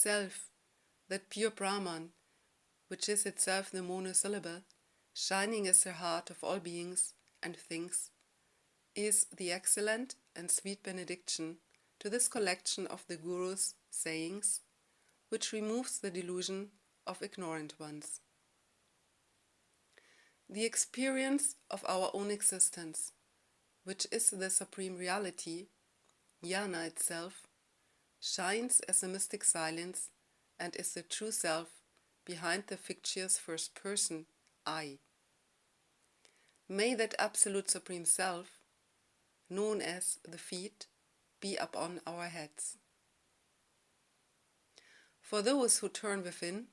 self, that pure Brahman, which is itself the monosyllable, shining as the heart of all beings and things, is the excellent and sweet benediction to this collection of the Guru's sayings, which removes the delusion of ignorant ones. The experience of our own existence, which is the supreme reality, jnana itself, shines as a mystic silence and is the true self behind the fictitious first person, I. May that absolute supreme self, known as the feet, be upon our heads. For those who turn within,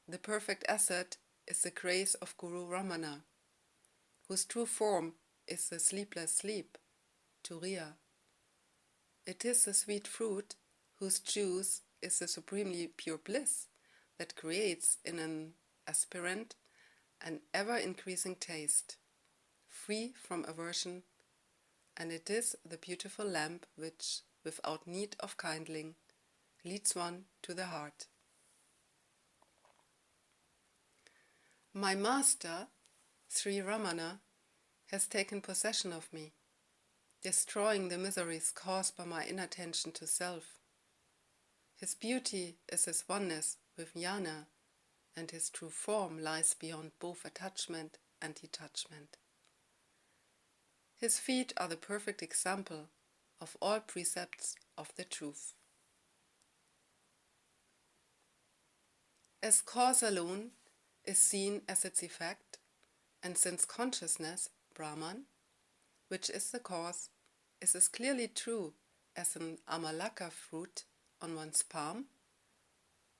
the perfect asset is the grace of Guru Ramana, whose true form is the sleepless sleep, Turiya. It is the sweet fruit whose juice is the supremely pure bliss that creates in an aspirant an ever-increasing taste, free from aversion, and it is the beautiful lamp which, without need of kindling, leads one to the heart. My master, Sri Ramana, has taken possession of me, destroying the miseries caused by my inattention to self. His beauty is his oneness with jnana, and his true form lies beyond both attachment and detachment. His feet are the perfect example of all precepts of the truth. As cause alone is seen as its effect, and since consciousness, Brahman, which is the cause, is as clearly true as an amalaka fruit on one's palm,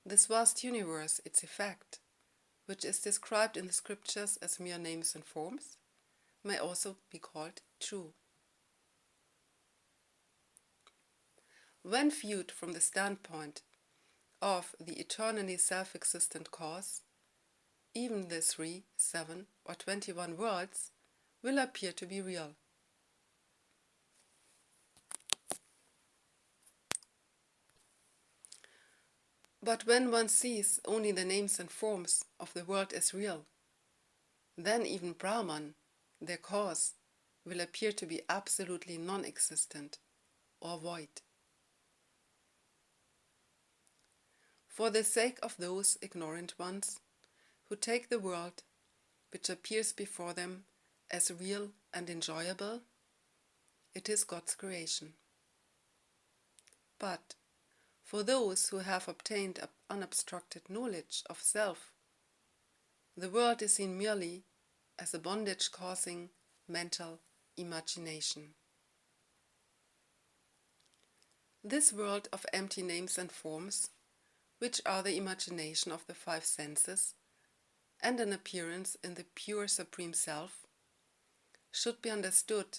this vast universe, its effect, which is described in the scriptures as mere names and forms, may also be called true. When viewed from the standpoint of the eternally self-existent cause, even the 3, 7, or 21 worlds will appear to be real. But when one sees only the names and forms of the world as real, then even Brahman, their cause, will appear to be absolutely non-existent or void. For the sake of those ignorant ones who take the world, which appears before them as real and enjoyable, it is God's creation. But for those who have obtained unobstructed knowledge of self, the world is seen merely as a bondage-causing mental imagination. This world of empty names and forms, which are the imagination of the 5 senses and an appearance in the pure Supreme Self, should be understood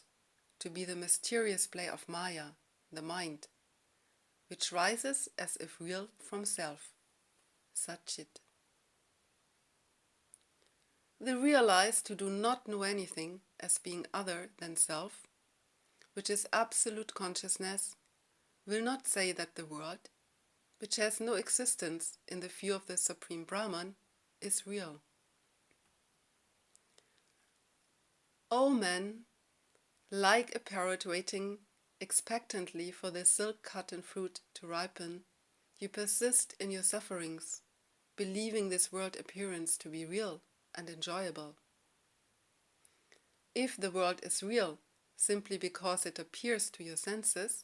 to be the mysterious play of Maya, the mind, which rises as if real from self, Satchit. The realized who do not know anything as being other than self, which is absolute consciousness, will not say that the world, which has no existence in the view of the Supreme Brahman, is real. O men, like a parrot waiting expectantly for the silk-cotton fruit to ripen, you persist in your sufferings, believing this world appearance to be real and enjoyable. If the world is real simply because it appears to your senses,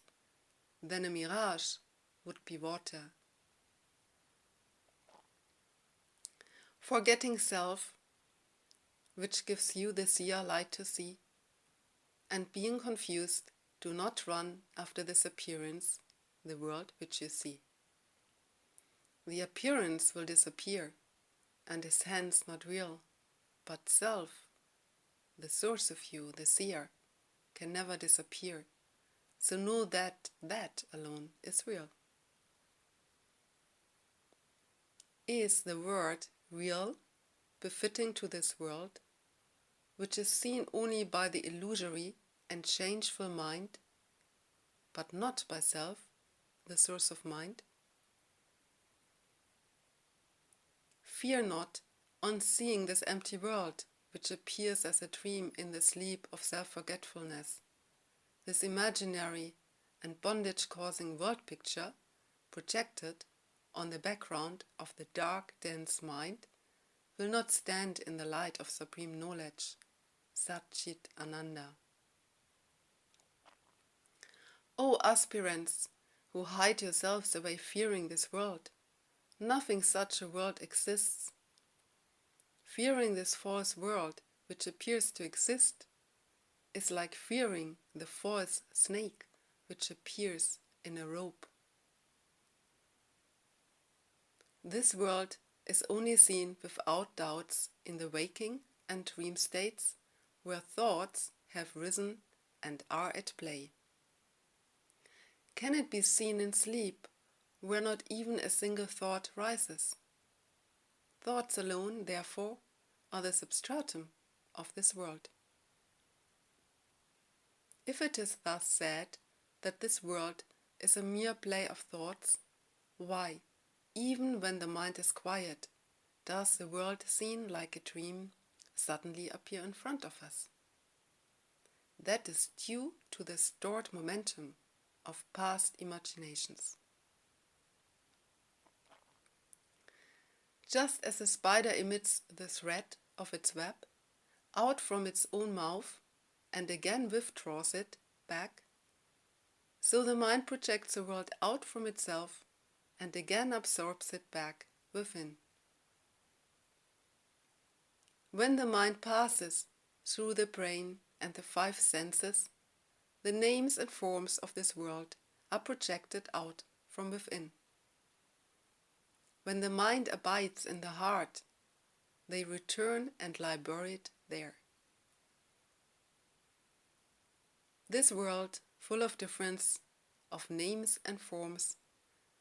then a mirage would be water. Forgetting self, which gives you the seer light to see, and being confused, do not run after this appearance, the world which you see. The appearance will disappear, and is hence not real, but self, the source of you, the seer, can never disappear, so know that that alone is real. Is the word real befitting to this world, which is seen only by the illusory and changeful mind, but not by self, the source of mind? fear not on seeing this empty world, which appears as a dream in the sleep of self-forgetfulness. This imaginary and bondage-causing world picture, projected on the background of the dark, dense mind, will not stand in the light of supreme knowledge, Sat-Chit Ananda. O aspirants who hide yourselves away fearing this world, nothing such a world exists. Fearing this false world which appears to exist is like fearing the false snake which appears in a rope. This world is only seen without doubts in the waking and dream states where thoughts have risen and are at play. Can it be seen in sleep where not even a single thought rises? Thoughts alone, therefore, are the substratum of this world. If it is thus said that this world is a mere play of thoughts, why, even when the mind is quiet, does the world seen like a dream suddenly appear in front of us? That is due to the stored momentum of past imaginations. Just as a spider emits the thread of its web out from its own mouth and again withdraws it back, so the mind projects the world out from itself and again absorbs it back within. When the mind passes through the brain and the five senses, the names and forms of this world are projected out from within. When the mind abides in the heart, they return and lie buried there. This world, full of difference of names and forms,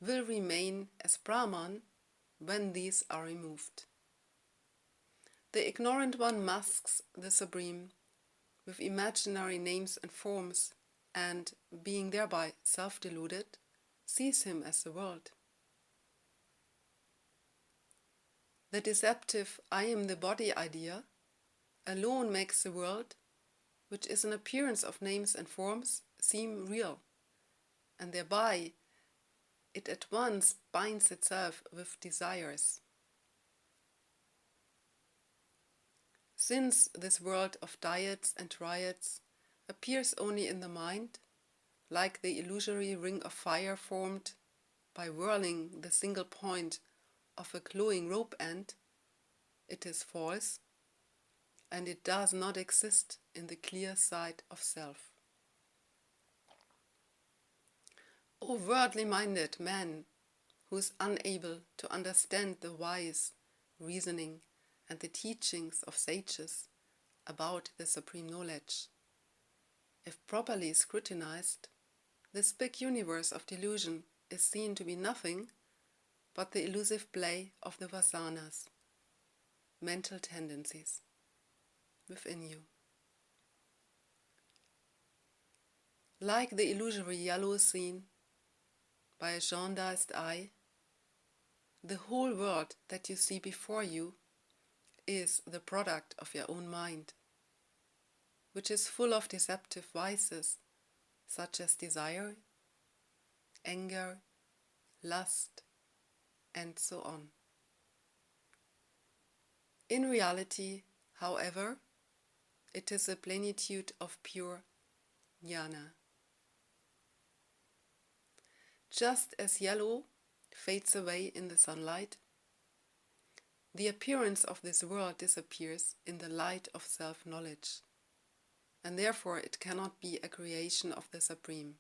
will remain as Brahman when these are removed. The ignorant one masks the Supreme with imaginary names and forms, and, being thereby self-deluded, sees him as the world. The deceptive I am the body idea alone makes the world, which is an appearance of names and forms, seem real, and thereby it at once binds itself with desires. Since this world of diets and riots appears only in the mind, like the illusory ring of fire formed by whirling the single point of a glowing rope end, it is false, and it does not exist in the clear sight of self. O worldly-minded man, who is unable to understand the wise reasoning and the teachings of sages about the supreme knowledge, if properly scrutinized, this big universe of delusion is seen to be nothing but the elusive play of the vasanas, mental tendencies, within you. Like the illusory yellow seen by a jaundiced eye, the whole world that you see before you is the product of your own mind, which is full of deceptive vices such as desire, anger, lust, and so on. In reality, however, it is a plenitude of pure jnana. Just as yellow fades away in the sunlight, the appearance of this world disappears in the light of self-knowledge, and therefore it cannot be a creation of the Supreme.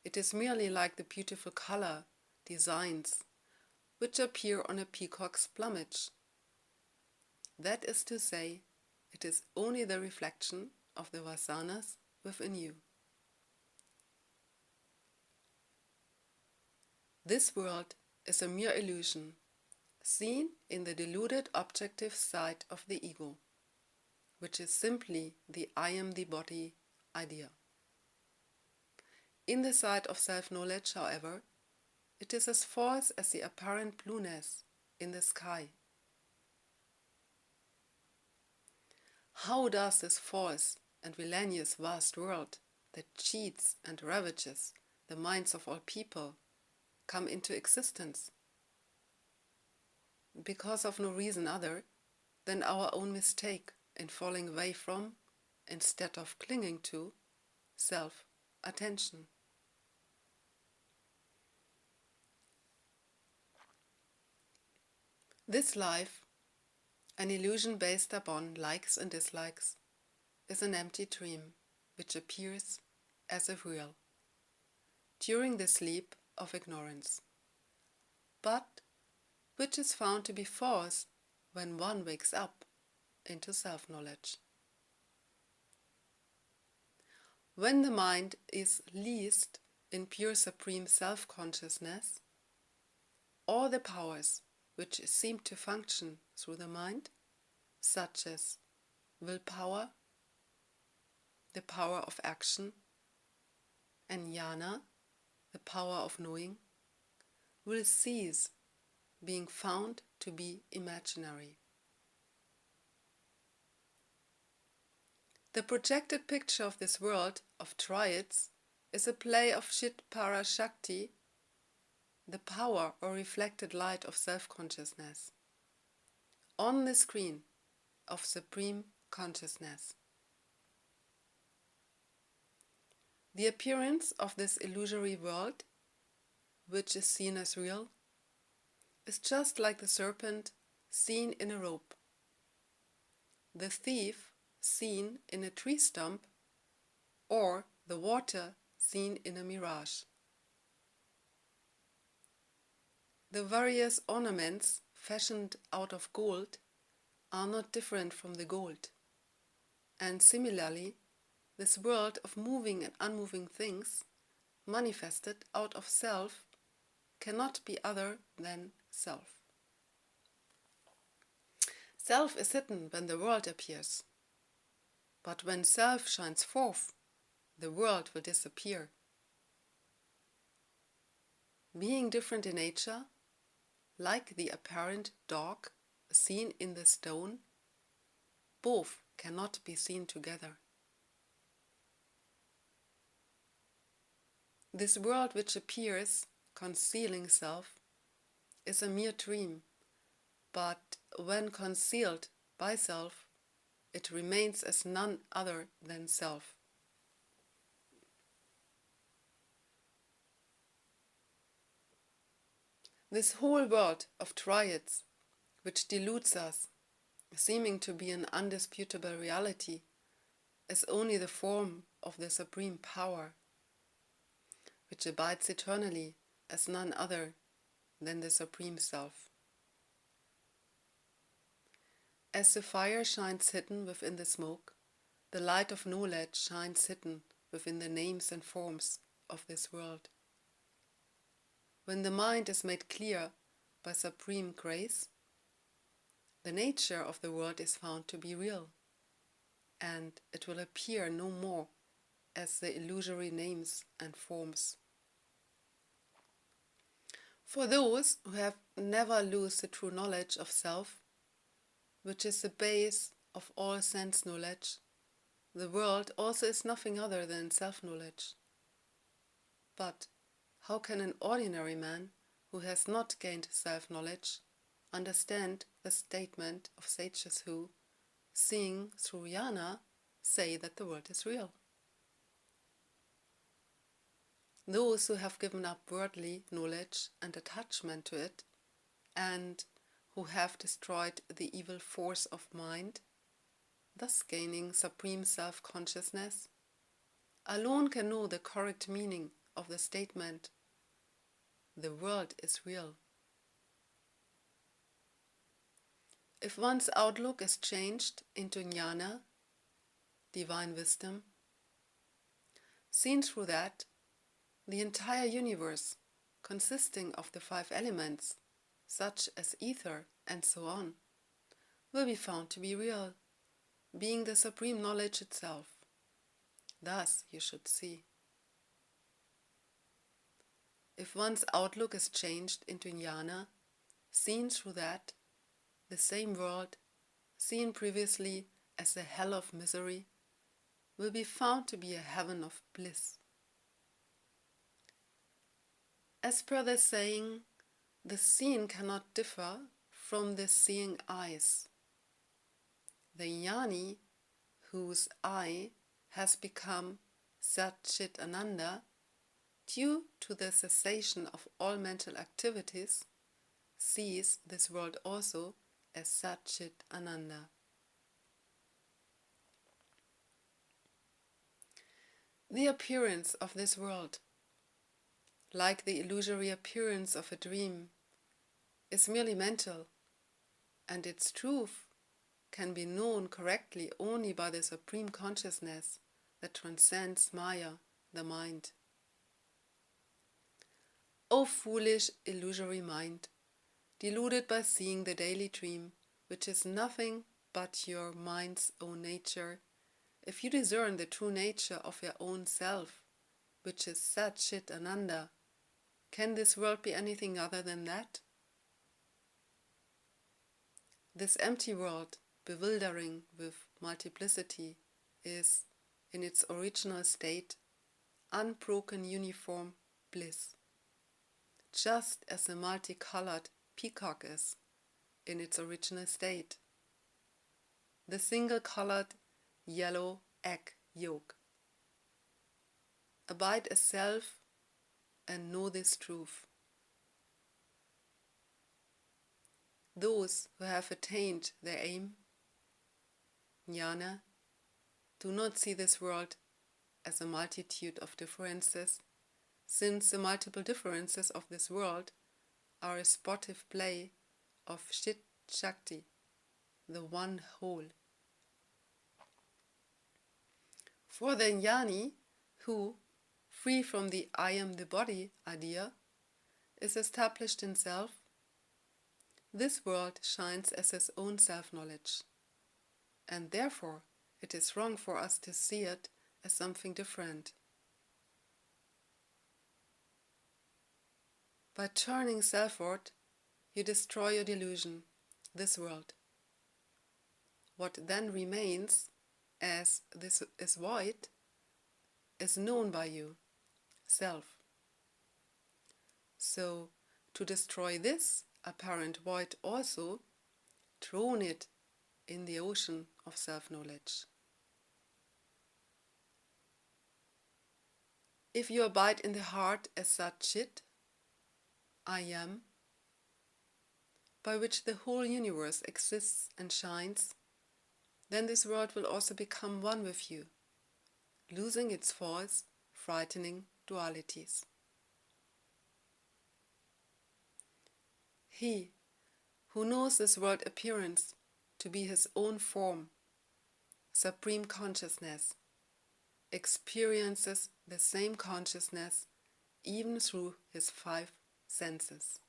It is merely like the beautiful color designs which appear on a peacock's plumage. That is to say, it is only the reflection of the vasanas within you. This world is a mere illusion, seen in the deluded objective side of the ego, which is simply the I am the body idea. In the side of self-knowledge, however, It is as false as the apparent blueness in the sky. How does this false and villainous vast world that cheats and ravages the minds of all people come into existence? Because of no reason other than our own mistake in falling away from, instead of clinging to, self-attention. This life, an illusion based upon likes and dislikes, is an empty dream which appears as if real during the sleep of ignorance, but which is found to be false when one wakes up into self-knowledge. When the mind is least in pure supreme self-consciousness, all the powers which seem to function through the mind, such as willpower, the power of action, and jnana, the power of knowing, will cease being found to be imaginary. The projected picture of this world of triads is a play of Chit Para Shakti, the power or reflected light of self-consciousness, on the screen of supreme consciousness. The appearance of this illusory world, which is seen as real, is just like the serpent seen in a rope, the thief seen in a tree stump, or the water seen in a mirage. The various ornaments fashioned out of gold are not different from the gold, and similarly, this world of moving and unmoving things, manifested out of self, cannot be other than self. Self is hidden when the world appears, but when self shines forth, the world will disappear. Being different in nature, like the apparent dog seen in the stone, both cannot be seen together. This world which appears, concealing self, is a mere dream, but when concealed by self, it remains as none other than self. This whole world of triads, which deludes us, seeming to be an undisputable reality, is only the form of the supreme power, which abides eternally as none other than the supreme self. As the fire shines hidden within the smoke, the light of knowledge shines hidden within the names and forms of this world. When the mind is made clear by supreme grace, the nature of the world is found to be real, and it will appear no more as the illusory names and forms. For those who have never lost the true knowledge of self, which is the base of all sense knowledge, the world also is nothing other than self-knowledge. But how can an ordinary man who has not gained self-knowledge understand the statement of sages who, seeing through jnana, say that the world is real? Those who have given up worldly knowledge and attachment to it, and who have destroyed the evil force of mind, thus gaining supreme self-consciousness, alone can know the correct meaning of the statement, "The world is real." If one's outlook is changed into jnana, divine wisdom, seen through that, the entire universe, consisting of the 5 elements, such as ether and so on, will be found to be real, being the supreme knowledge itself. Thus you should see. If one's outlook is changed into jnana, seen through that, the same world, seen previously as a hell of misery, will be found to be a heaven of bliss. As per the saying, the seen cannot differ from the seeing eyes. The jnani, whose eye has become Sat Chit Ananda, due to the cessation of all mental activities, sees this world also as Sat Chit Ananda. The appearance of this world, like the illusory appearance of a dream, is merely mental, and its truth can be known correctly only by the supreme consciousness that transcends Maya, the mind. O foolish, illusory mind, deluded by seeing the daily dream, which is nothing but your mind's own nature, if you discern the true nature of your own self, which is Sat Chit Ananda, can this world be anything other than that? This empty world, bewildering with multiplicity, is, in its original state, unbroken uniform bliss, just as a multicolored peacock is, in its original state, the single-colored yellow egg yolk. Abide as self and know this truth. Those who have attained their aim, jnana, do not see this world as a multitude of differences, since the multiple differences of this world are a sportive play of Chit Shakti, the one whole. For the jnani, who, free from the I am the body idea, is established in self, this world shines as his own self-knowledge, and therefore it is wrong for us to see it as something different. By turning selfward, you destroy your delusion, this world. What then remains, as this is void, is known by you, self. So, to destroy this apparent void also, drown it in the ocean of self-knowledge. If you abide in the heart as Sat Chit, I am, by which the whole universe exists and shines, then this world will also become one with you, losing its false, frightening dualities. He who knows this world appearance to be his own form, supreme consciousness, experiences the same consciousness even through his 5 senses.